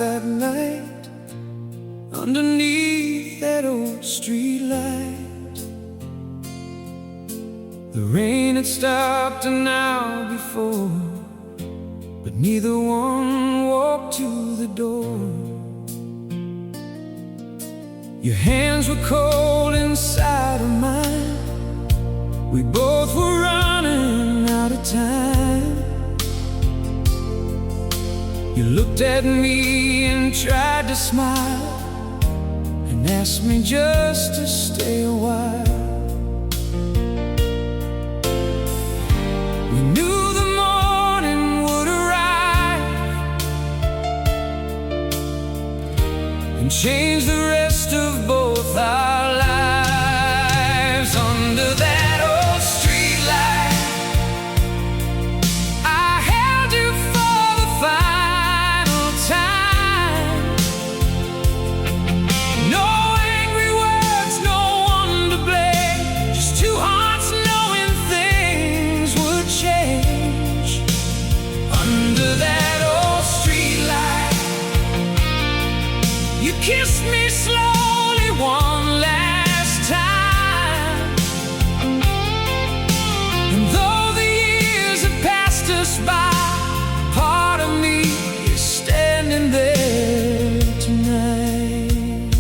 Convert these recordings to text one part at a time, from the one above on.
that night, underneath that old street light. The rain had stopped an hour before, but neither one walked to the door. Your hands were cold inside of mine. We both were running out of time. You looked at me and tried to smile, and asked me just to stay a while. We knew the morning would arrive and change the rest of both our lives. Under that old street light, I held you for the final time. No angry words, no one to blame, just two hearts knowing things would change. Under that old street light, you kissed me slowly one last time. And though the years have passed us by, part of me is standing there tonight.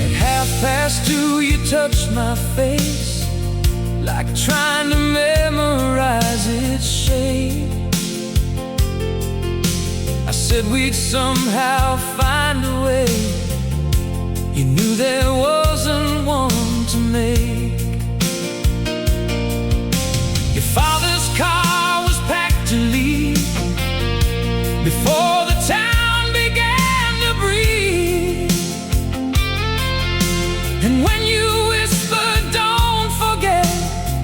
At 2:30 you touched my face, like trying to memorize its shape. I said we'd somehow find a way. You knew there wasn't one to make. Your father's car was packed to leave before the town began to breathe. And when you whispered, "Don't forget,"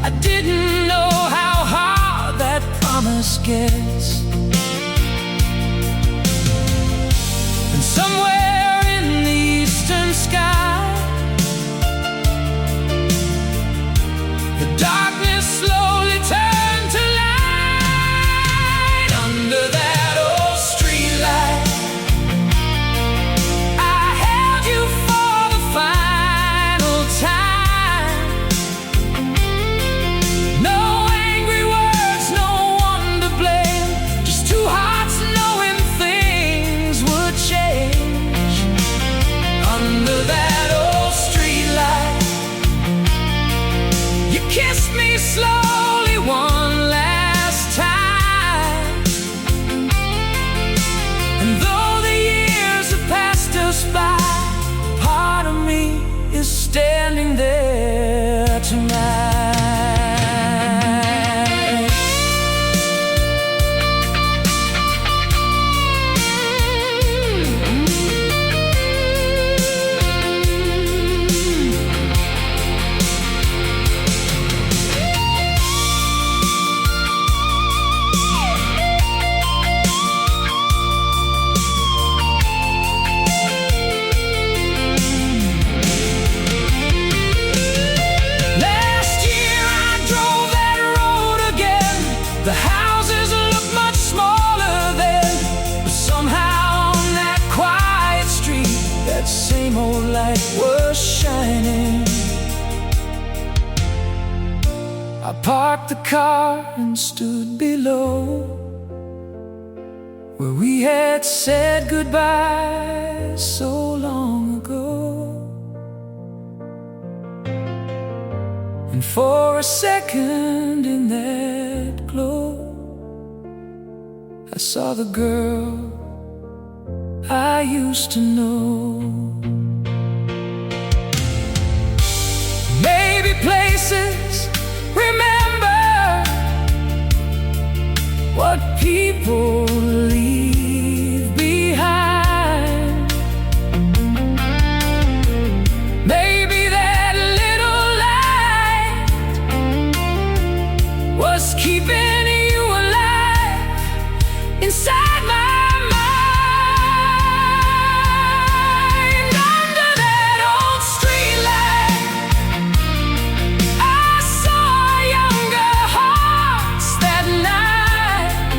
I didn't know how hard that promise gets. Somewhere in the eastern sky, the darkness slowly turned to light. Under that old street light, I held you for the final time. No angry words, no one to blame, just two hearts knowing things would change. Under that old street light, you kissed me slowly one last time. And though the years have passed us by, part of me is standing there tonight. Last year I drove that road again. The houses looked much smaller then, but somehow on that quiet street, that same old light was shining. I parked the car and stood below, where we had said goodbye so long ago. And for a second in that glow, I saw the girl I used to know. Maybe places remember what people leave behind. Maybe that little light was keeping you alive inside my mind. Under that old street light, I saw younger hearts that night.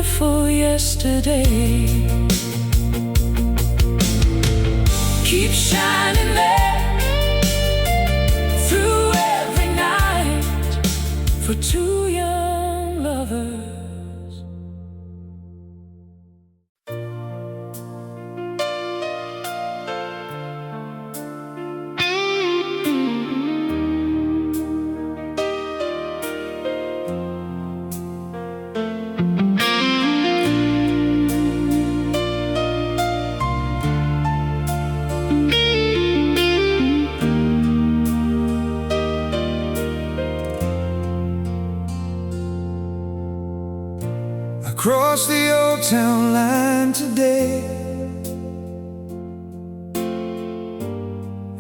beautiful yesterday. Keep shining there through every night for two young lovers. Across the old town line today,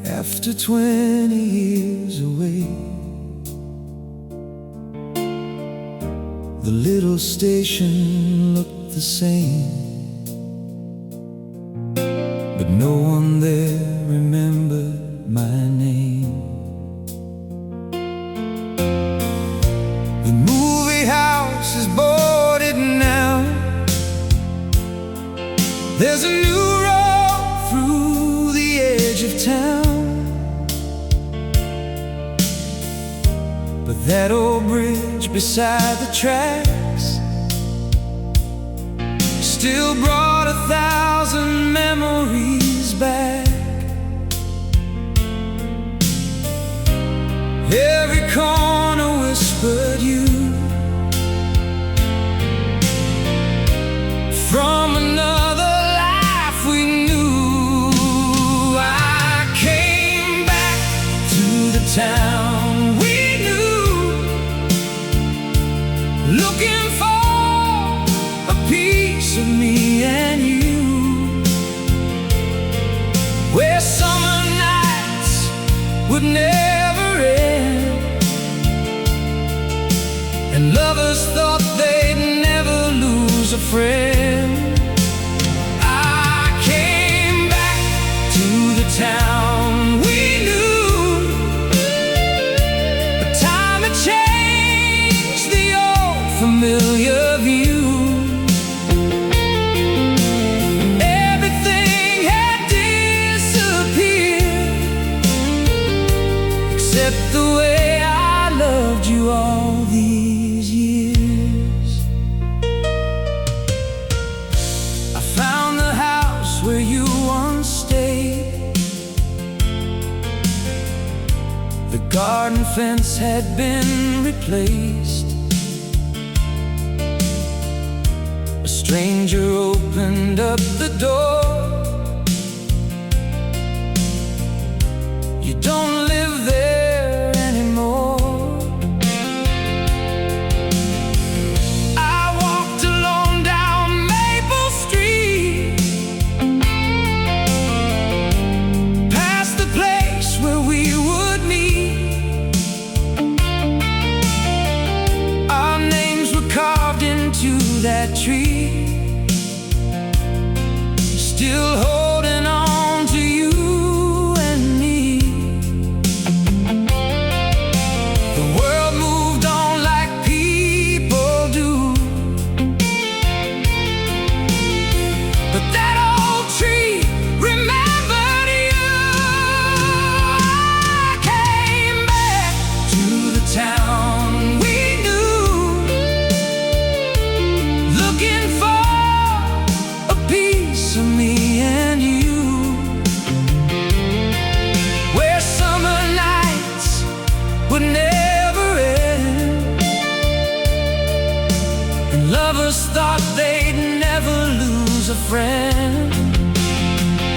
after 20 years away, the little station looked the same, but no one there remembered my name. The movie house is boarded now. There's a new road through the edge of town, but that old bridge beside the tracks still brought 1,000 memories back. Every corner whispered you from another life we knew. I came back to the town we knew, looking for a piece of me and you, where summer nights would never end, and lovers thought they'd never lose a friend. I came back to the town we knew, but time had changed the old familiar view. Everything had disappeared except the way I loved you all these years. I found the house where you once stayed. The garden fence had been replaced. A stranger opened up the door. You don't live there anymore. I walked alone down Maple Street, past the place where we would meet. Our names were carved into that tree, still holding on to you and me. The world moved on like people do, but that old tree remembered you. I came back to the town we knew, looking for a piece of me and you, where summer nights would never end, and lovers thought they'd never lose a friend.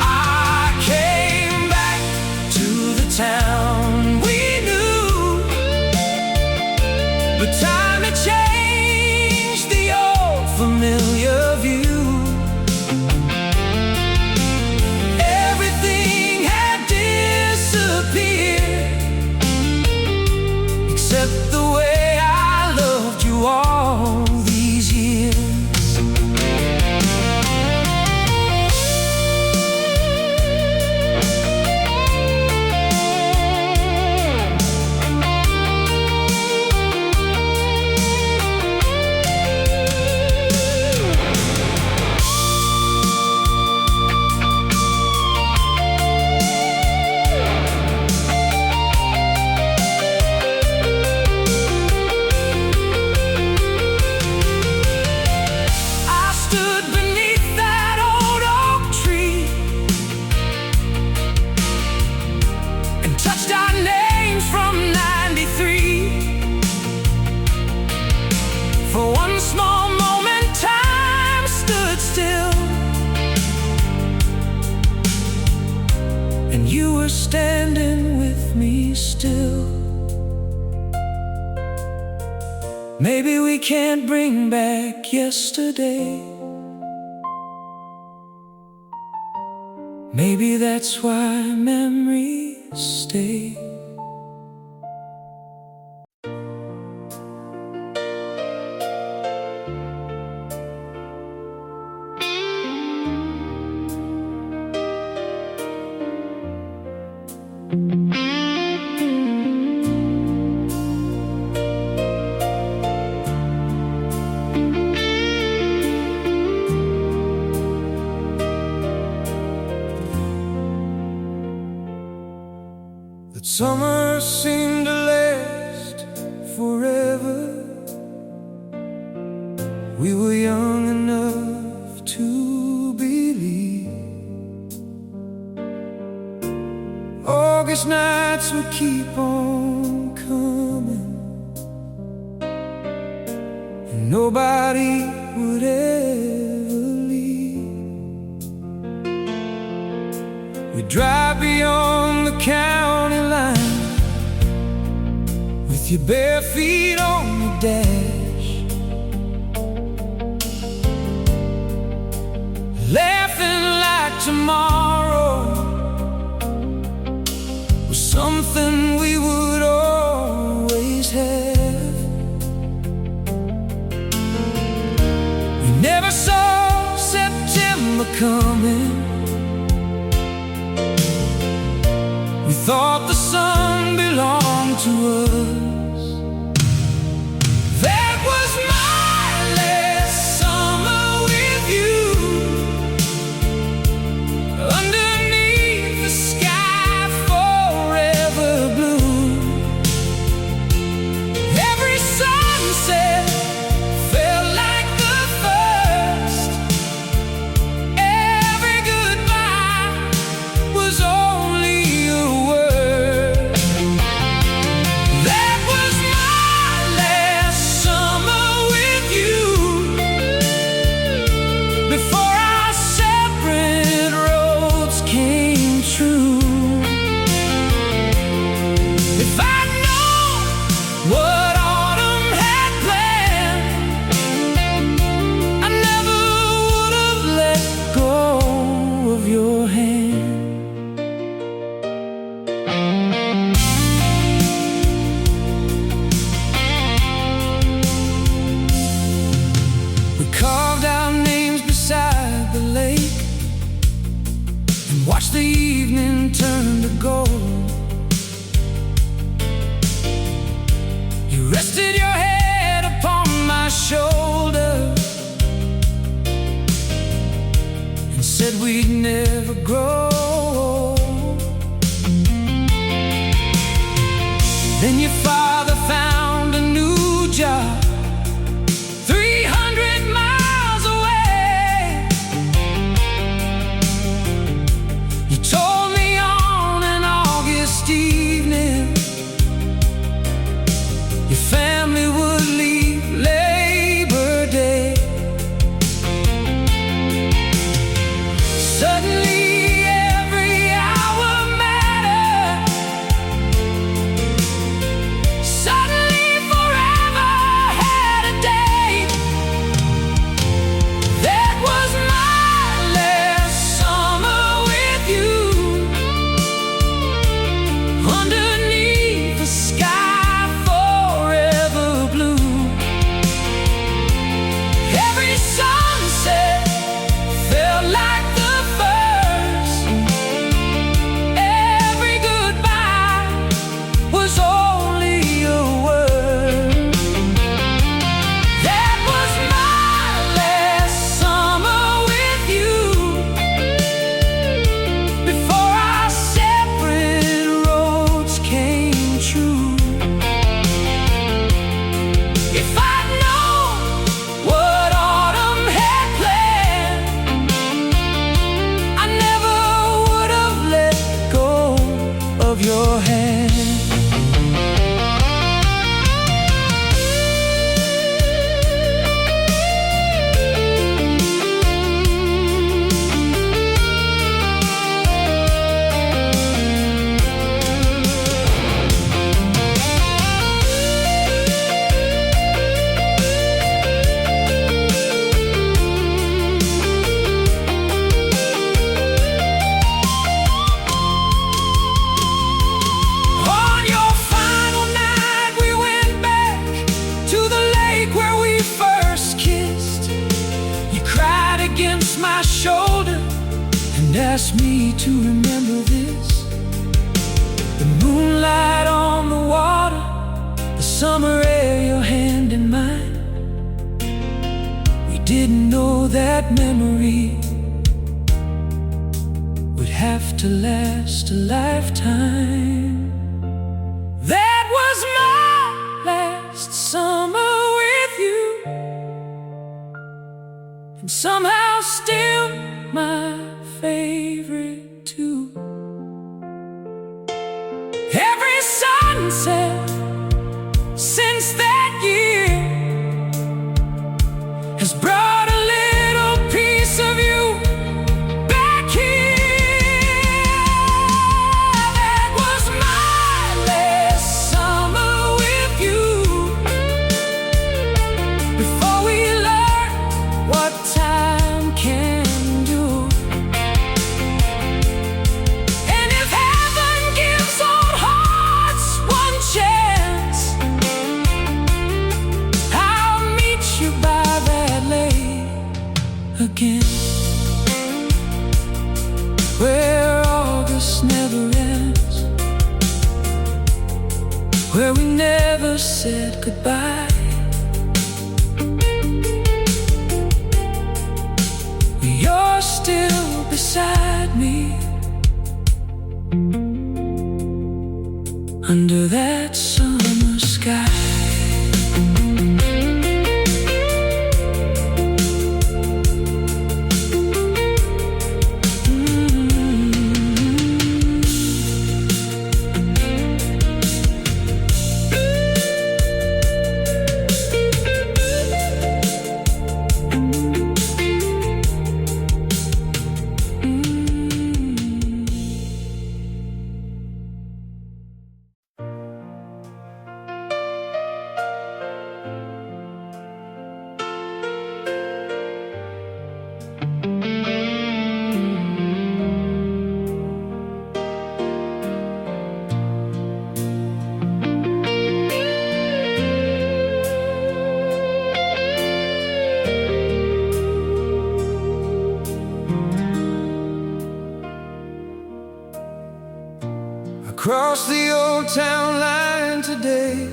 I came back to the town we knew, but time had changed the old familiar view. Everything had disappeared except the way I loved you all these years. you were standing with me still. Maybe we can't bring back yesterday. Maybe that's why memories stay. That summer seemed to last forever. We were young enough to believe August nights would keep on coming, and nobody would ever leave. We'd drive beyond the county line with your bare feet on the dash, laughing like tomorrow was something we would always have. We never saw September coming. We thought the sun belonged to us. That was my last summer with you, underneath the sky forever blue. Every sunset felt like the first. Every goodbye was only a word. That was my last summer with you, before our separate roads came true. If I'd known what autumn had planned, I never would have let go of your hand. We carved our names beside the lake and watched the evening turn to gold. You rested your head upon my shoulder and said we'd never grow old. Then your father found a new job 300 miles away. You told me on an August evening your family would leave Labor Day. Suddenly every hour mattered. Suddenly forever had a date. That was my last summer with you, underneath the sky forever blue. Every sunset felt like the first. Every goodbye was only a word. That was my last summer with you, before our separate roads came true. If I'd known what autumn had planned, I never would have let go of your hand. asked me to remember this: the moonlight on the water, the summer air, your hand in mine. We didn't know that memory would have to last a lifetime. That was my last summer with you, and somehow still my favorite too. Every sunset since that year has brought a little piece of you back here. That was my last summer with you, before we learned what time can do. And if heaven gives old hearts one chance, I'll meet you by that lake again, where August never ends, where we never said goodbye. You're still beside me under that summer sky. Across the old town line today,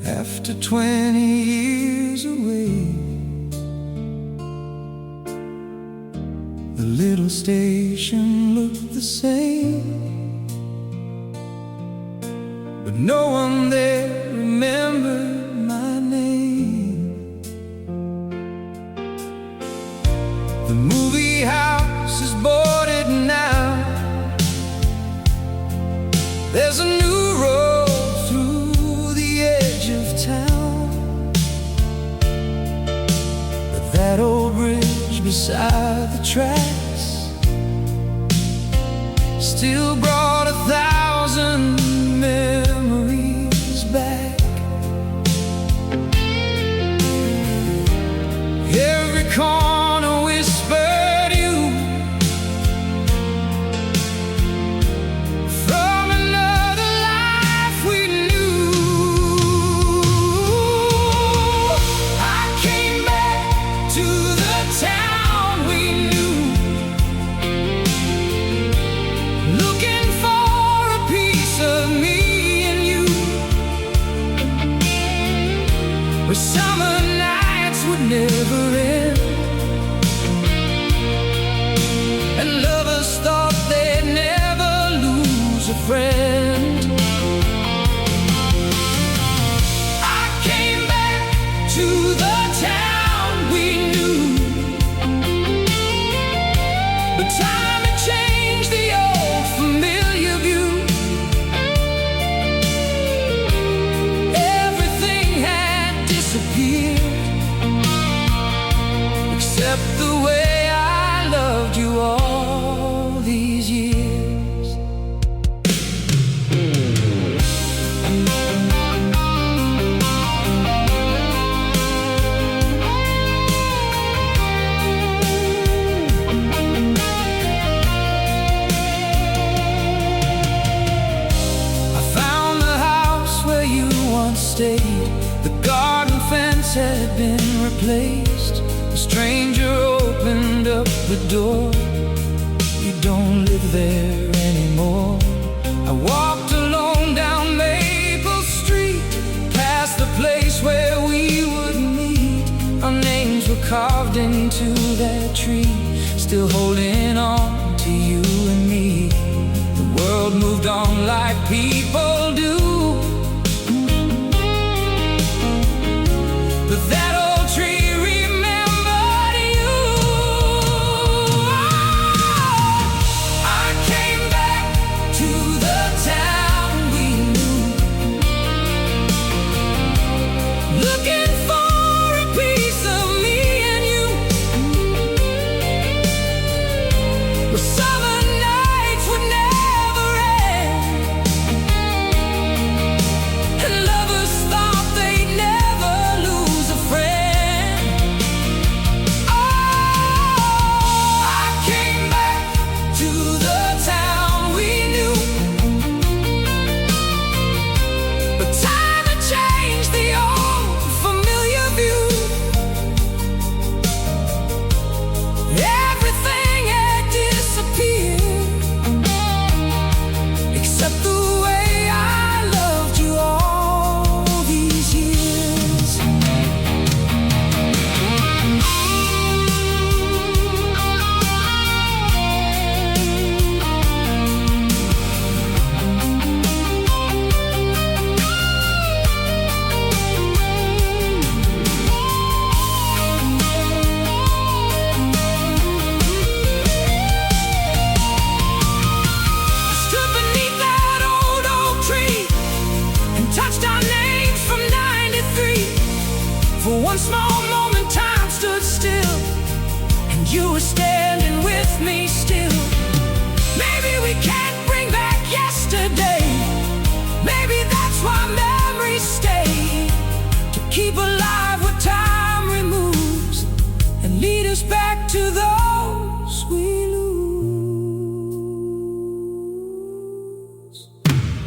after 20 years away, the little station looked the same, but no one there remembered my name. The movie house is boarded now. There's a new road through the edge of town, but that old bridge beside the tracks still brought 1,000 memories back. Every corner whispered you, from another life we knew. I came back to the town we knew, looking for a piece of me and you, where summer nights would never end, and lovers thought they'd never lose a friend. I came back to the town we knew, but time had changed the old familiar view. Everything had disappeared, except the way I loved you all these years. up the door. You don't live there anymore. I walked alone down Maple Street, past the place where we would meet. Our names were carved into that tree, still holding on to you and me. The world moved on like people do, but that old tree remembered you. I came back to the town we knew, looking for a piece of me and you. Where summer nights would never end, and lovers thought they'd never lose a friend. Oh, I came back to the town we knew, but time had changed the old familiar view. Everything had disappeared, except the way I loved you all these years. Stood beneath that old oak tree and touched our names from '93. For one small moment time stood still, and you were standing with me still. Maybe we can't bring back yesterday. Maybe that's why memories stay, to keep alive what time removes and lead us back to those we lose.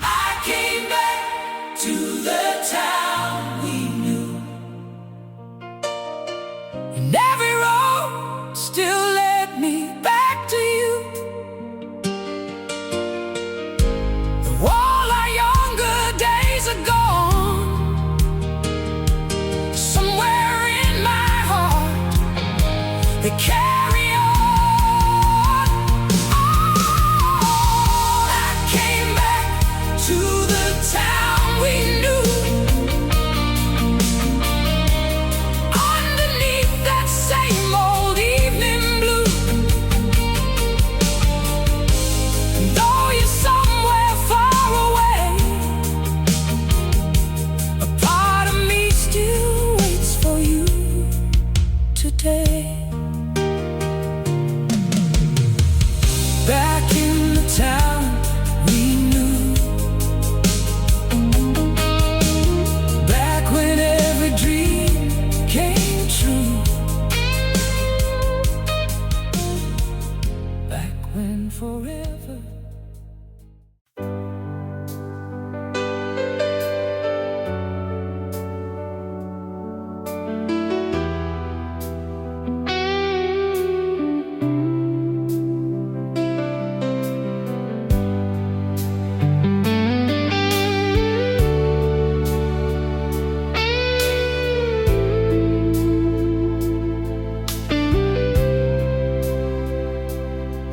I came back to the town we knew, and every road still led me back to you. Though all our younger days are gone, somewhere in my heart they carry on. Oh, I came back to the town we knew, underneath that same old evening blue. And though you're somewhere far away, a part of me still waits for you today. Back in the town we knew, back when every dream came true, back when forever.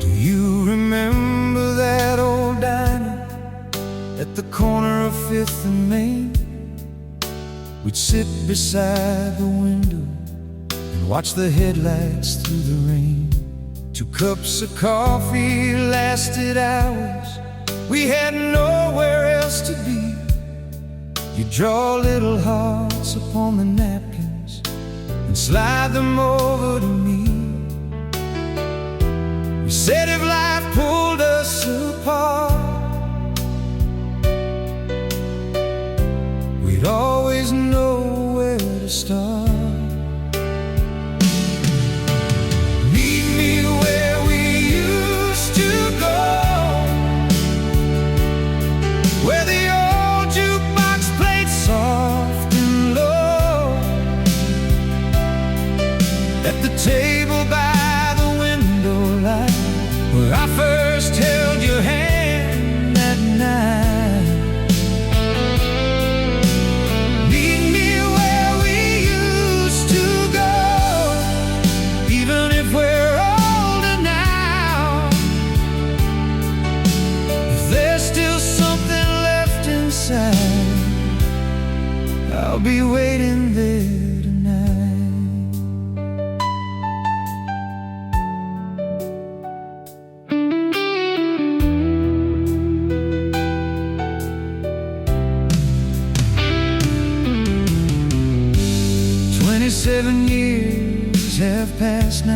Do you remember that old diner at the corner of 5th and Main? We'd sit beside the window and watch the headlights through the rain. 2 cups of coffee lasted hours. We had nowhere else to be. You draw little hearts upon the napkins and slide them over to me. We said if life pulled us apart, we'd always know where to start. Meet me where we used to go, where the old jukebox played soft and low. At the table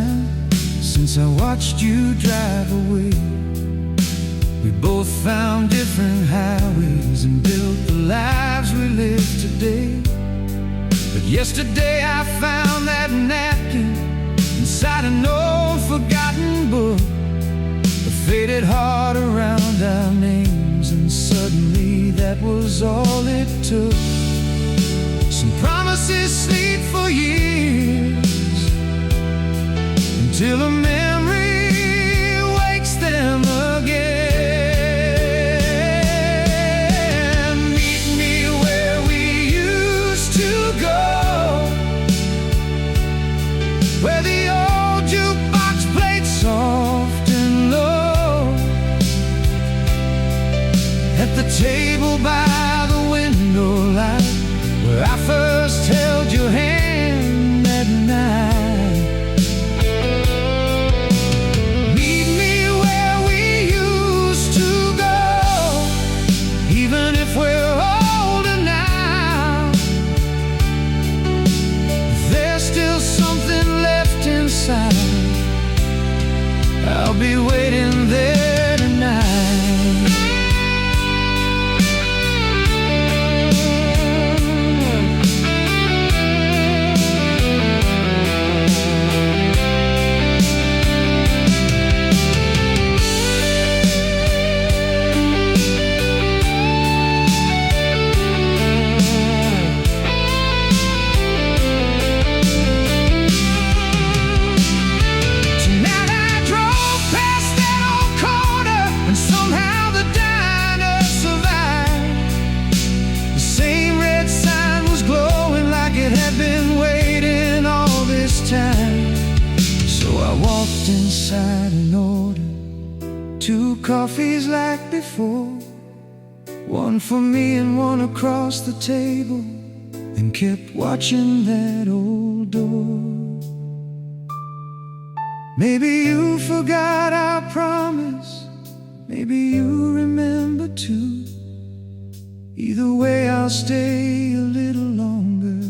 time since I watched you drive away. We both found different highways and built the lives we live today. But yesterday I found that napkin inside an old forgotten book, a faded heart around our names, and suddenly that was all it took. Some promises sleep for years until a memory wakes them again. Meet me where we used to go, where the old jukebox played soft and low, at the table by the window light, where I first held your hand that night. Meet me where we used to go, even if we're older now. There's still something left inside. I'll be waiting there tonight. Inside and ordered 2 coffees like before, one for me and one across the table, and kept watching that old door. Maybe you forgot our promise, maybe you remember too. Either way I'll stay a little longer,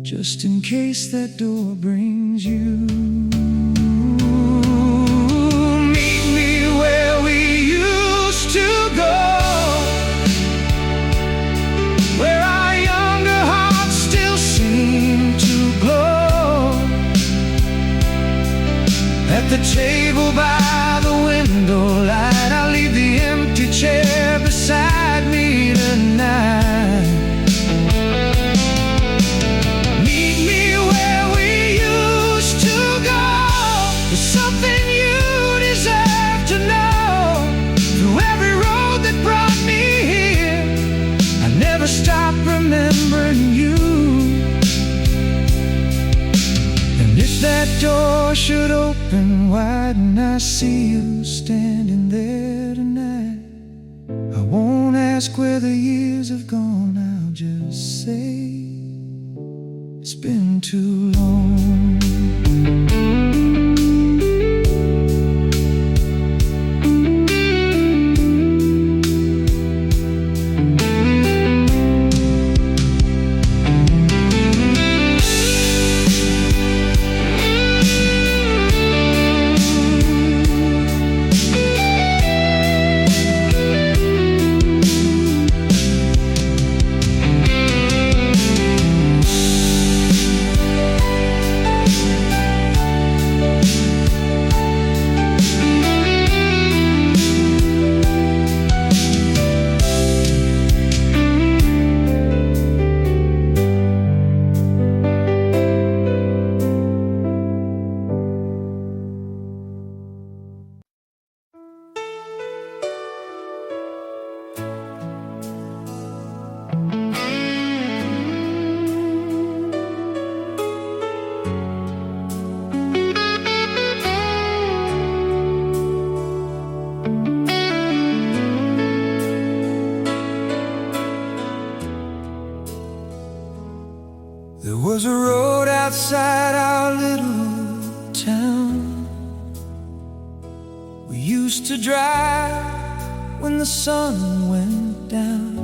just in case that door brings you. Meet me where we used to go, where our younger hearts still seem to glow, at the table by the window light. I'll leave the empty chair beside me tonight. Stop remembering you. And if that door should open wide and I see you standing there tonight, I won't ask where the years have gone, I'll just say it's been too long. There was a road outside our little town we used to drive when the sun went down.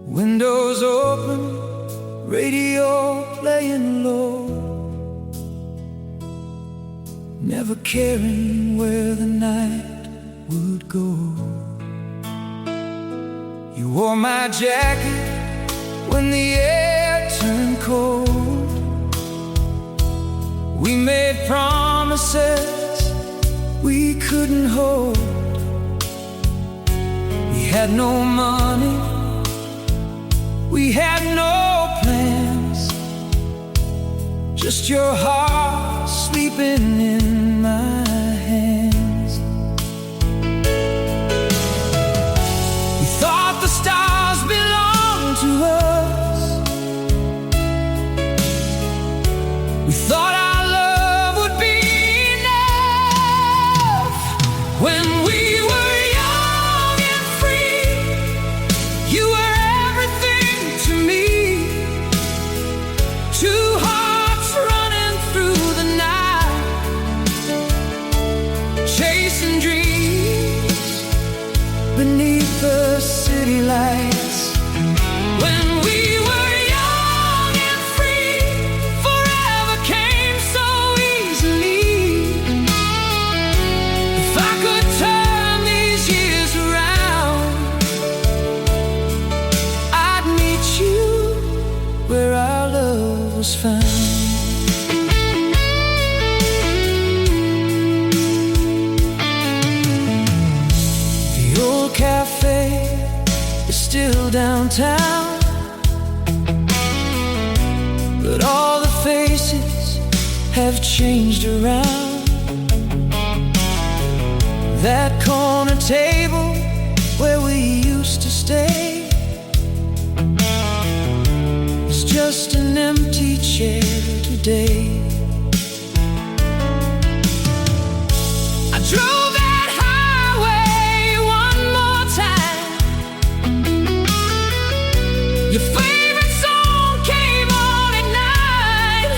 Windows open, radio playing low, never caring where the night would go. You wore my jacket when the air turned cold. We made promises we couldn't hold. We had no money, we had no plans, just your heart sleeping in my hands. We thought the stars belonged to us. We thought our love would be enough. When we were young and free, you were everything to me. Two hearts running through the night, chasing dreams beneath the city lights. When we were young and free, forever came so easily. If I could turn these years around, I'd meet you where our love was found. The old cafe is still downtown, but all the faces have changed around. That corner table where we used to stay is just an empty chair today. I drove that highway one more time. Your favorite song came on at night.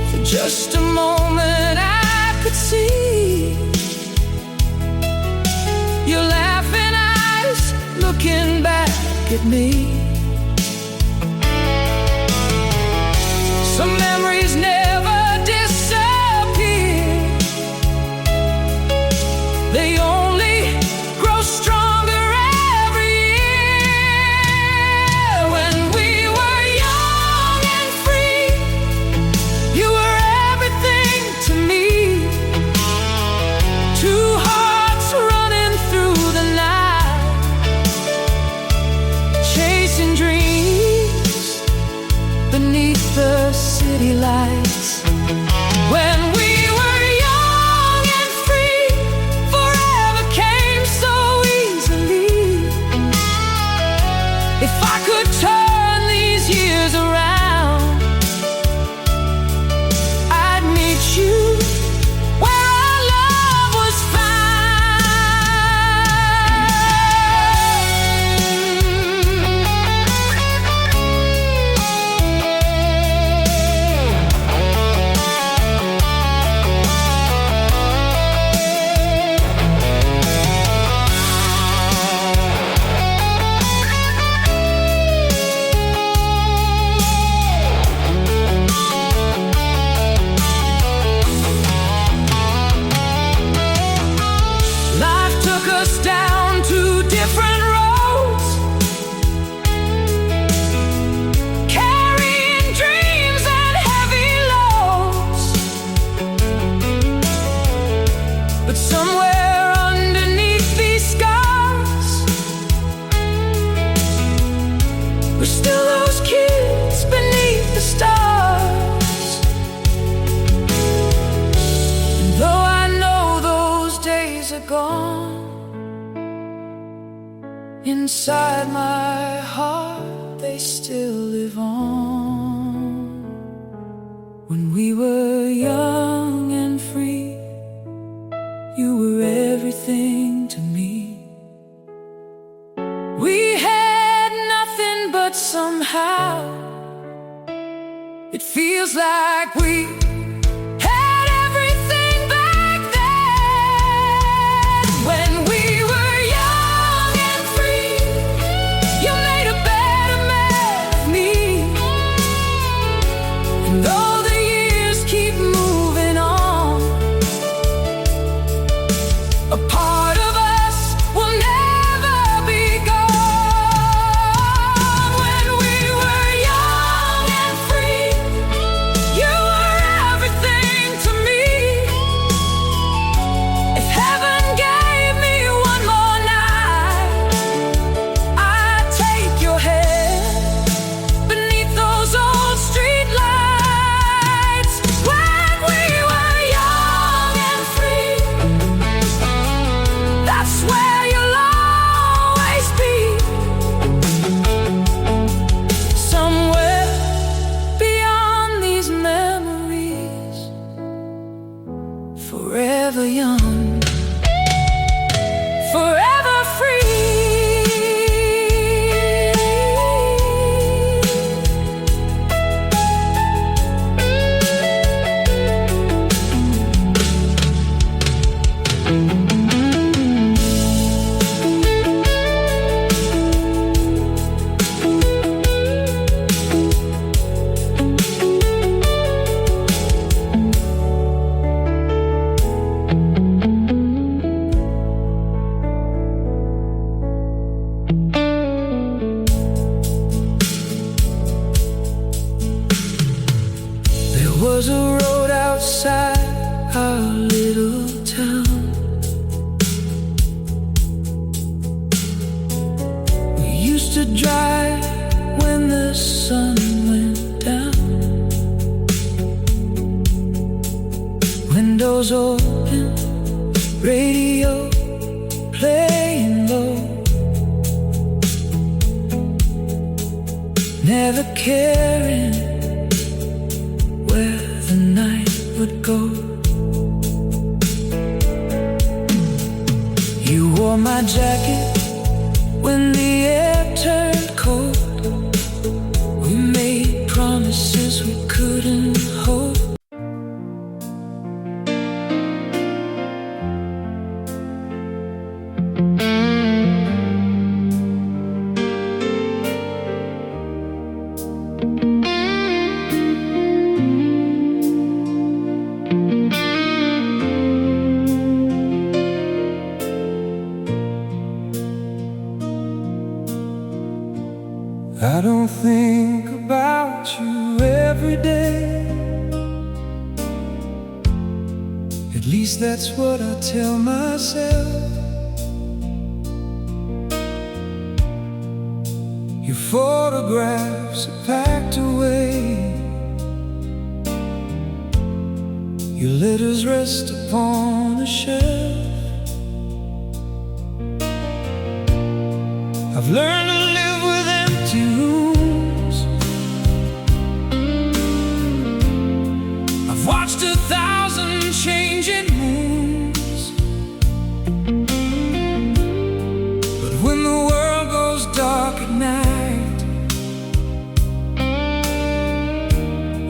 For just a moment I could see your laughing eyes looking back at me. Some memories never disappear, they only grow stronger every year. When we were young and free, you were everything to me. Two hearts running through the night, chasing dreams beneath the city lights. When we were young and free, forever came so easily. If I could turn these years around, I'd meet you where our love was Life took us down two different roads, carrying dreams and heavy loads. But somewhere underneath these scars, we're still those kids beneath the stars. And though I know those days are gone, inside my heart they still live on. When we were young and free, you were everything to me. We had nothing, but somehow it feels like we had everything back then. When we were young and free, you made a better man of me. And though the years keep was a road outside our little town. We used to drive when the sun went down. Windows open, radio playing low. Never caring where the night would go. You wore my jacket when the air turned cold. We made promises we couldn't hold. I don't think about you every day. At least that's what I tell myself. Your photographs are packed away. Your letters rest upon a shelf. I've learned to live with empty rooms. I've watched 1,000 changing moons. But when the world goes dark at night,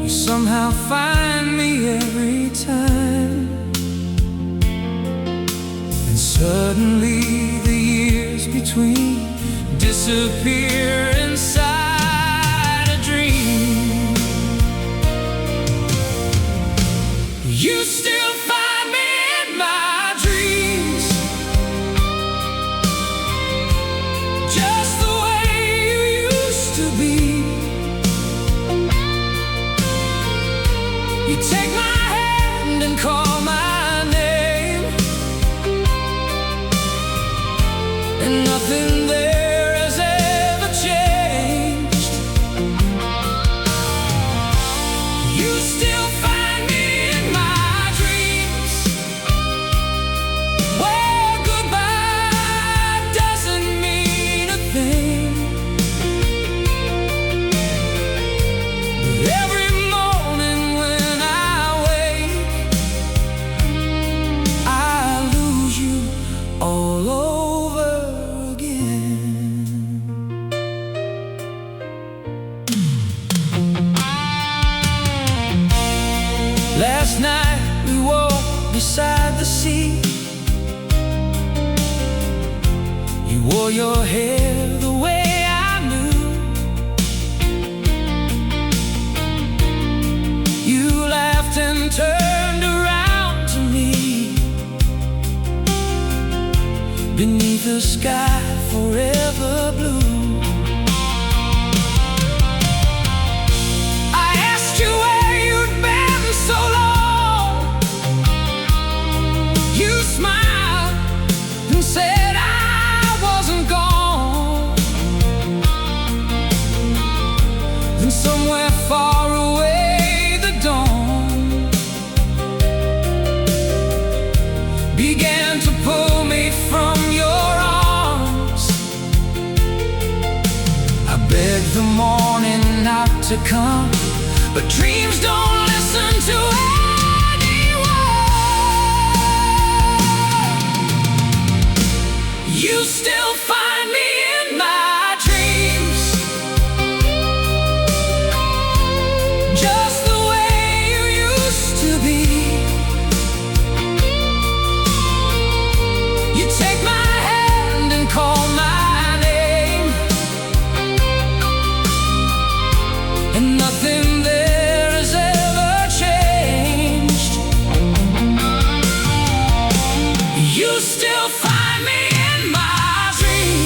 you somehow find me every time. And suddenly the years between disappear inside a dream. You still find me in my dreams, just the way you used to be. You take my hand and call my name, and nothing there Last night we walked beside the sea. You wore your hair the way I knew. You laughed and turned around to me beneath a sky forever blue. I asked you where you'd been so long. You smiled and said I wasn't gone. Then somewhere far away the dawn began to pull me from your arms. I begged the morning not to come, but dreams don't listen to anyone. You still find me in my dreams, just the way you used to be. You take my hand and call my name, and nothing there has ever changed. You still find me in my dreams.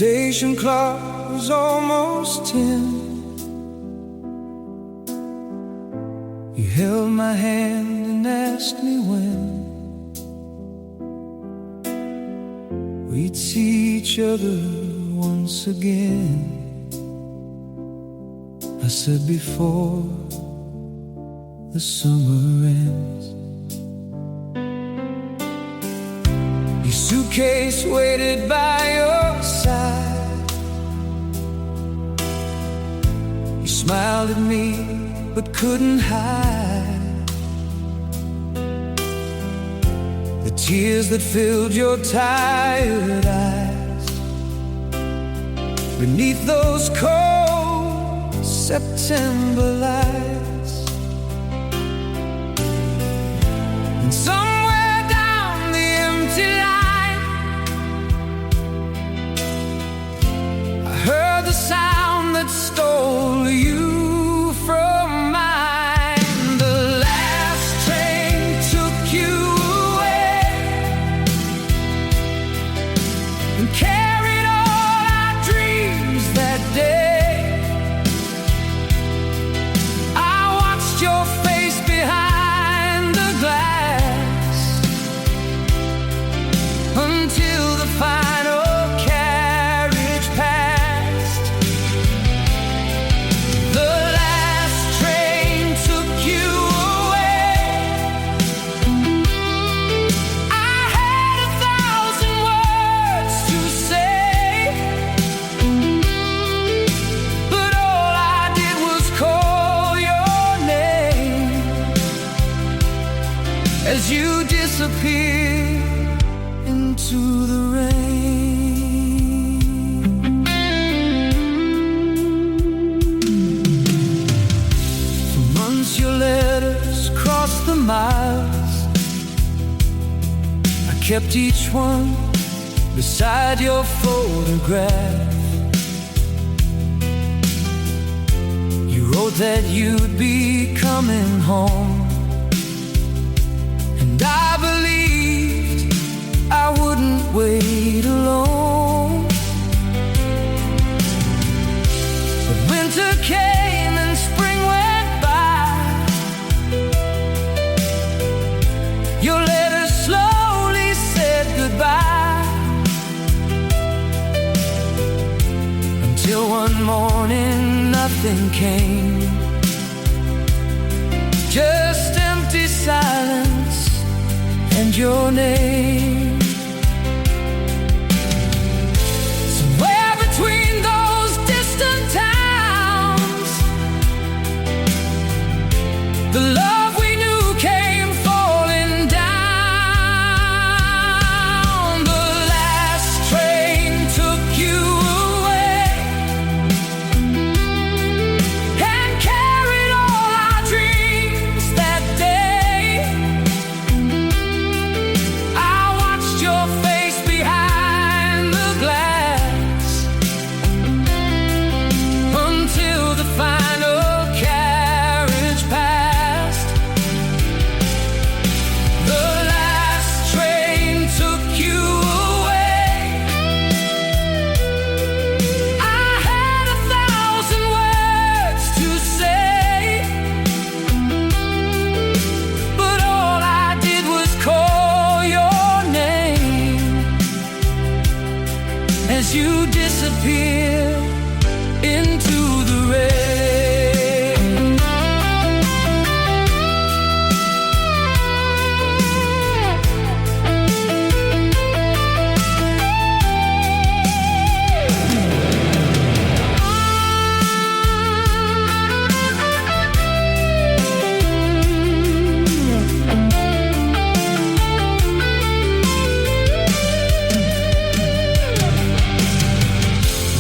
station clock was almost 10. You held my hand and asked me when we'd see each other once again. I said before the summer ends. Your suitcase waited by your side. You smiled at me but couldn't hide the tears that filled your tired eyes beneath those cold September lights. And somewhere down the empty line, I heard the sound that stole you from mine. The last train took you away and carried all our dreams that day. I watched your face behind the glass until the final carriage passed. The last train took you away. I had 1,000 words to say, but all I did was call your name as you disappeared into the rain. For months your letters crossed the miles. I kept each one beside your photograph. You wrote that you'd be coming home, and I believed I wouldn't wait alone. But winter came and spring went by. Your letters slowly said goodbye, until one morning nothing came, just empty silence and your name. Somewhere between those distant towns, the love we knew came falling down. The last train took you away and carried all our dreams that day. I watched your face behind the glass until the final carriage passed. The last train took you away. I had 1,000 words to say, but all I did was call your name as you disappeared into the rain.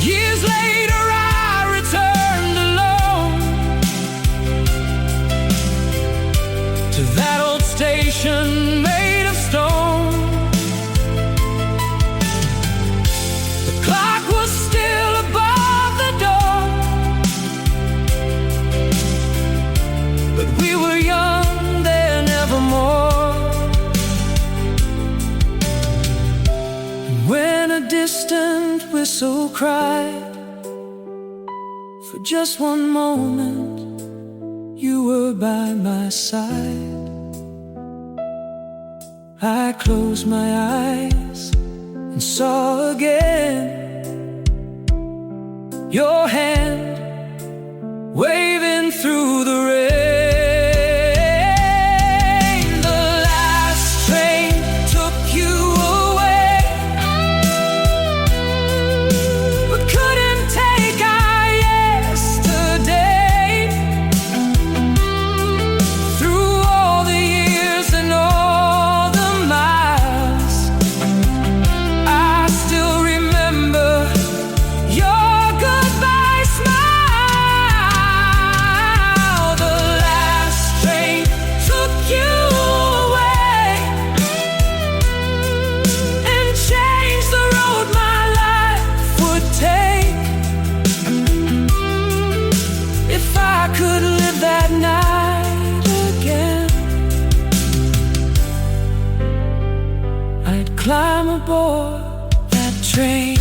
Years later I returned alone to that old station made of stone. The clock was still above the door, but we were young then, nevermore. And when a distant whistle so cried. For just one moment you were by my side. I closed my eyes and saw again your hand waving through the rain. The last train took you away, but couldn't take our yesterday. Through all the years and all the miles, I still remember your goodbye smile. The last train took you away and changed the road my life would take. If I could live that night again, I'd climb aboard that train.